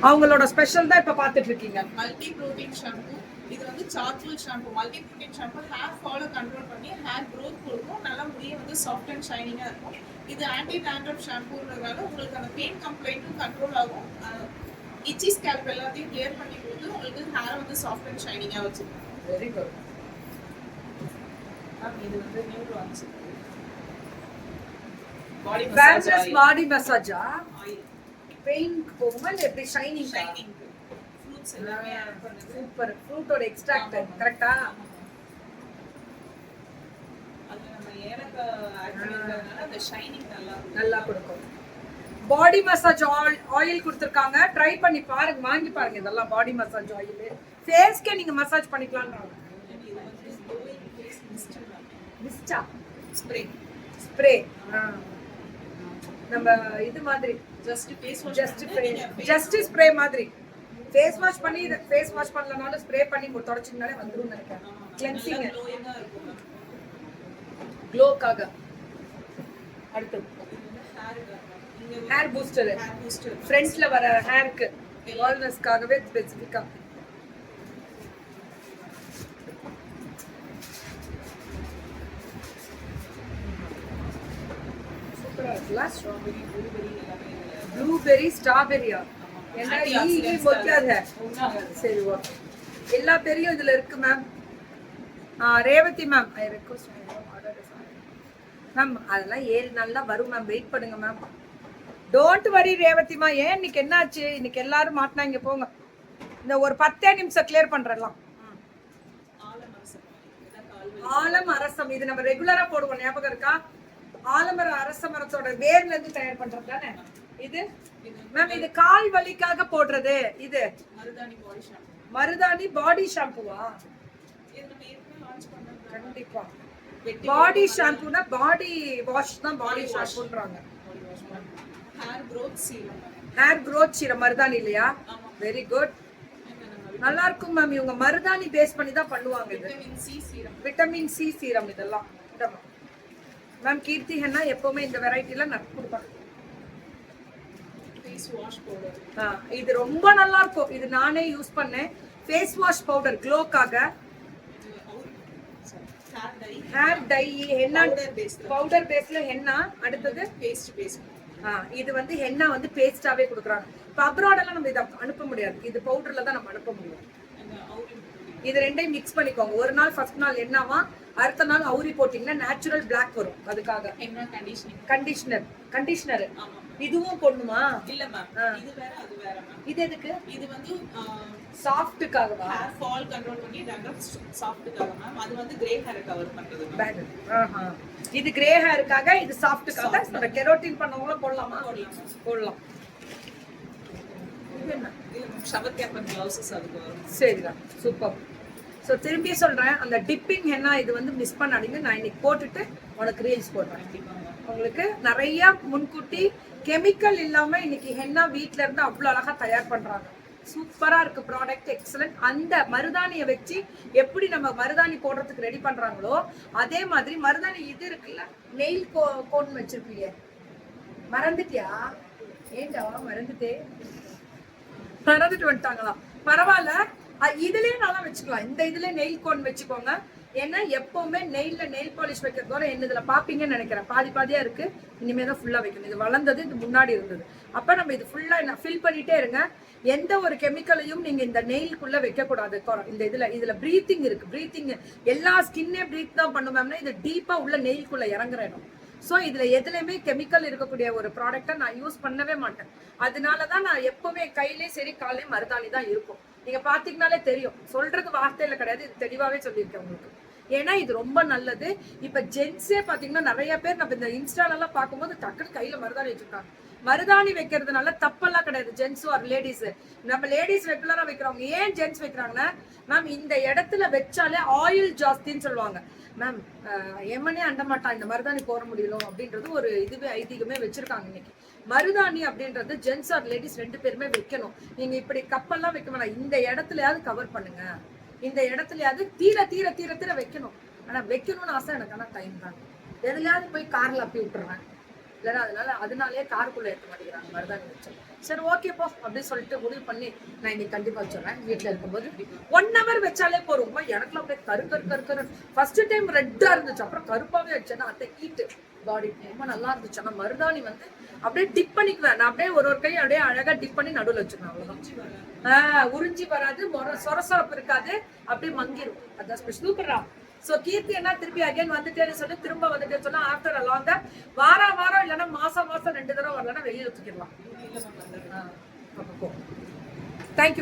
அவங்களோட ஸ்பெஷல் தான் இப்ப பாத்துட்டு இருக்கீங்க. Multi protein shampoo. இது வந்து charcoal shampoo. Multi protein shampoo hair ஃபாலை கண்ட்ரோல் பண்ணி ஹேர் க்ரோத் கொடுக்கும். நல்லா முடிய வந்து சாஃப்ட் அண்ட் ஷைனிங்கா இருக்கும். இது ஆன்டி டேண்ட்ரஃப் ஷாம்புன்றதால உங்களுக்கு அந்த பெயின் கம்ப்ளைண்ட்டும் கண்ட்ரோல் ஆகும். இச்சி ஸ்கேல்ப் எல்லாத்தையும் கிளியர் பண்ணி கொடுத்து உங்களுக்கு ஹேர் வந்து சாஃப்ட் அண்ட் ஷைனிங்கா வச்சிருக்கும். Very good. இது வந்து நியூ லான்ச் பாடி மசாஜா பெயின் போகுமா இல்ல எப்படி ஷைனிங் ஃப்ரூட்ஸ் எல்லாமே ஆட் பண்ணுது. சூப்பர். ஃப்ரூட்டோட எக்ஸ்ட்ராக்ட் கரெக்ட்டா? அது நம்ம ஏலக்காய் ஆட் பண்ணிருக்கறதுனால அந்த ஷைனிங் நல்லா கொடுக்கும். பாடி மசாஜ் ஆயில் கொடுத்திருக்காங்க. ட்ரை பண்ணி பாருங்க, வாங்கி பாருங்க. இதெல்லாம் பாடி மசாஜ் ஆயில். ஃபேஸ்க்கே நீங்க மசாஜ் பண்ணிக்கலாம்ன்றாங்க. இது வந்து க்ளோயிங் ஃபேஸ் மிஸ்டா ஸ்ப்ரே. ஸ்ப்ரே நம்ம இது மாதிரி just face wash just spray மாதிரி ஃபேஸ் வாஷ் பண்ணி ஃபேஸ் வாஷ் பண்ணலனாலும் ஸ்ப்ரே பண்ணி தொடச்சிங்கனாலே வந்துரும் நினைக்கிறேன். கிளென்சிங் க்ளோயிங்கா இருக்கும். க்ளோக்காக. அடுத்து ஹேர் பூஸ்டர். ஃப்ரண்ட்ல வர ஹேருக்கு வால்னஸ்க்காகவே ஸ்பெசிஃபிக்கா. சூப்பரா இருக்குல்ல? ஸ்ட்ராபெரி, ப்ளூபெரி எல்லாமே. ப்ளூபெரி, ஸ்ட்ராபெரியா? என்ன ஈ போக்காத. சரி ஓகே. எல்லா பெரியும் இதுல இருக்கு ma'am. Revathi ma'am I request ma'am அதெல்லாம் ஏறி நல்லா வரும் மேம். வெயிட் பண்ணுங்க மேம். டோன்ட் வரி ரேவதிமா. ஏன் இன்னைக்கு என்னாச்சு? இன்னைக்கு எல்லாரும் மாட்டினாங்க போங்க. இந்த ஒரு 10 நிமிஷம் கிளியர் பண்றலாம். ஆலம் அரசம் இது நம்ம ரெகுலரா போடுவோம், ஞாபகம் இருக்கா? ஆலமர அரச மரத்தோட வேர்ல இருந்து தயார் பண்றது தானே இது மேம்? இது கால் வலிக்காக போடுறது. இது மருதாணி பாடி ஷாம்புவா? கண்டிப்பா பாடி ஷாம்புனா பாடி வாஷ் தான் பாடி ஷாம்புன்றாங்க. ஹேர் க்ரோத் சீரம் மருதாணி இல்லையா? Very good. நல்லா இருக்கும் மேம். இவங்க மருதாணி பேஸ் பண்ணி தான் பண்ணுவாங்க. இது விட்டமின் சி சீரம். இதெல்லாம் மேம் கீர்த்தி ஹென்னா எப்பவுமே இந்த வெரைட்டில நான் கொடுப்பாங்க. இது ரொம்ப நல்லா இருக்கும். இது நானே யூஸ் பண்ணேன். ஃபேஸ் வாஷ் பவுடர் க்ளோக்காக. ஹேர் டை ஹென்னா பவுடர் பேஸ்ல ஹென்னா. அடுத்தது பேஸ்ட். இது வந்து ஹென்னா வந்து பேஸ்டாவே கொடுக்குறாங்க. இப்போ அப்ராட் எல்லாம் நம்ம இதை அனுப்ப முடியாது. இது பவுடர்ல தான் நம்ம அனுப்ப முடியும். இது ரெண்டையும் மிக்ஸ் பண்ணிக்கோங்க. ஒரு நாள் ஃபர்ஸ்ட் நாள் என்னாவா, அடுத்த நாள் அவுரி போட்டீங்கன்னா நேச்சுரல் பிளாக் வரும். அதுக்காக கண்டிஷனர் இதுவும் போடணுமா? இல்ல மேம், இது வேற அது வேற மேம். இது எதுக்கு? இது வந்து சாஃப்ட்டுக்காகவா? ஹேர் ஃபால் கண்ட்ரோல் பண்ணி டேண்ட்ரஃப் சாஃப்ட்டுக்காக மேம். அது வந்து கிரே ஹேரை கவர் பண்றது மேம். இது கிரே ஹேருக்காக, இது சாஃப்ட்டுக்காக. இந்த கெரோட்டின் பண்ணவங்கள போடலாமா? போடலாம். இது என்ன? இது ஷவர் கேப் அண்ட் க்ளவுஸஸ் அதுக்கு வரும். சரிதான், சூப்பர். ஸோ திரும்பி சொல்றேன், அந்த டிப்பிங் ஹென்னா இது வந்து மிஸ் பண்ணாதீங்க. நான் இன்னைக்கு போட்டுட்டு உனக்கு ரீல்ஸ் போடுறேன். உங்களுக்கு நிறைய முன்கூட்டி கெமிக்கல் இல்லாம இன்னைக்கு ஹென்னா வீட்ல இருந்து அவ்வளவு அழகா தயார் பண்றாங்க. சூப்பரா இருக்கு ப்ராடக்ட், எக்ஸலன்ட். அந்த மருதாணியை வச்சு எப்படி நம்ம மருதாணி போடுறதுக்கு ரெடி பண்றாங்களோ அதே மாதிரி மருதாணி இது இருக்குல்ல, நெயில் கோன் வச்சிருப்பீங்க. மறந்துட்டியா? ஏண்டா மறந்துட்டு வந்துட்டாங்களா? பரவாயில்ல, இதுலயே நல்லா வச்சுக்கலாம். இந்த இதுல நெயில் கோன் வச்சுக்கோங்க. ஏன்னா எப்பவுமே நெயில்ல நெயில் பாலிஷ் வைக்கிறதோட என்ன இதுல பாப்பீங்கன்னு நினைக்கிறேன். பாதி பாதியா இருக்கு. இனிமே தான் ஃபுல்லா வைக்கணும். இது வளர்ந்தது, இது முன்னாடி இருந்தது. அப்ப நம்ம இது ஃபுல்லா ஃபில் பண்ணிட்டே இருங்க. எந்த ஒரு கெமிக்கலையும் நீங்க இந்த நெயிலுக்குள்ள வைக்க கூடாது. இந்த இதுல பிரீத்திங் இருக்கு. பிரீத்திங் எல்லா ஸ்கின்னே பிரீத் தான் பண்ணுவோம்னா இது டீப்பா உள்ள நெயிலுக்குள்ள இறங்குற இடம். ஸோ இதுல எதுலையுமே கெமிக்கல் இருக்கக்கூடிய ஒரு ப்ராடக்டை நான் யூஸ் பண்ணவே மாட்டேன். அதனாலதான் நான் எப்பவுமே கையிலேயும் சரி காலையும் மருதாணி தான் இருக்கும். நீங்க பாத்தீங்கன்னாலே தெரியும். சொல்றது வார்த்தையில கிடையாது, இது தெளிவாவே சொல்லியிருக்கேன் உங்களுக்கு. ஏன்னா இது ரொம்ப நல்லது. இப்ப ஜென்ஸே பாத்தீங்கன்னா நிறைய பேர் நம்ம இந்த இன்ஸ்டாலெல்லாம் பார்க்கும்போது டக்குன்னு கையில மருதாணி வச்சிருக்காங்க. மருதாணி வைக்கிறதுனால தப்பெல்லாம் கிடையாது. ஜென்ஸ் ஆர் லேடிஸ், நம்ம லேடிஸ் ரெகுலரா வைக்கிறவங்க. ஏன் ஜென்ஸ் வைக்கிறாங்கன்னா, மேம் இந்த இடத்துல வச்சாலே ஆயில் ஜாஸ்தின்னு சொல்லுவாங்க. மேம் எம்மனே அண்ட மாட்டான் இந்த மருதாணி போட முடியலும் அப்படின்றது ஒரு இதுவே ஐதீகமே வச்சிருக்காங்க. இன்னைக்கு மருதாணி அப்படின்றது ஜென்ஸ் ஆர் லேடிஸ் ரெண்டு பேருமே வைக்கணும். நீங்க இப்படி கப்பெல்லாம் வைக்க வேணாம். இந்த இடத்துலயாவது கவர் பண்ணுங்க. இந்த இடத்துலயாவது தீர தீர தீர தீர வைக்கணும். ஆனா வைக்கணும்னு ஆசை எனக்கு. ஆனா டைம் தான். எதுலையாவது போய் கார்ல அப்பி விட்டுறேன். இல்லைன்னா அதனாலே காருக்குள்ள ஏற்ற மாட்டேங்கிறாங்க மருதாணி வச்சு. சரி ஓகே போ அப்படின்னு சொல்லிட்டு முடிவு பண்ணி நான் இன்னைக்கு கண்டிப்பா வச்சிடறேன். வீட்டுல இருக்கும்போது 1 hour வச்சாலே போறோம். எனக்குலாம் அப்படியே கரு ஃபர்ஸ்ட் டைம் ரெட்டா இருந்துச்சு, அப்புறம் கருப்பாவே வச்சேன்னா அந்த ஹீட்டு பாடி ரொம்ப நல்லா இருந்துச்சு. ஆனா மருதாணி வந்து அப்படியே டிப் பண்ணிக்குவேன் நான், அப்படியே ஒரு கை அப்படியே அழகா டிப் பண்ணி நடுவில் வச்சுக்குவேன், அவ்வளவுதான். உறிஞ்சி வராது, சொரசொரப்பு இருக்காது, அப்படியே மங்கிரும். அதான் சூப்பரா. சோ கீர்த்தி என்ன திருப்பி அகைன் வந்துட்டேன்னு சொல்லி திரும்ப வந்துட்டேன்னு சொன்னா ஆஃப்டர் அலாங் தான் வாரம் இல்லைன்னா மாசம் 2 தடவை வரலன்னா வெளியில தூக்கிடலாம். தேங்க்யூ.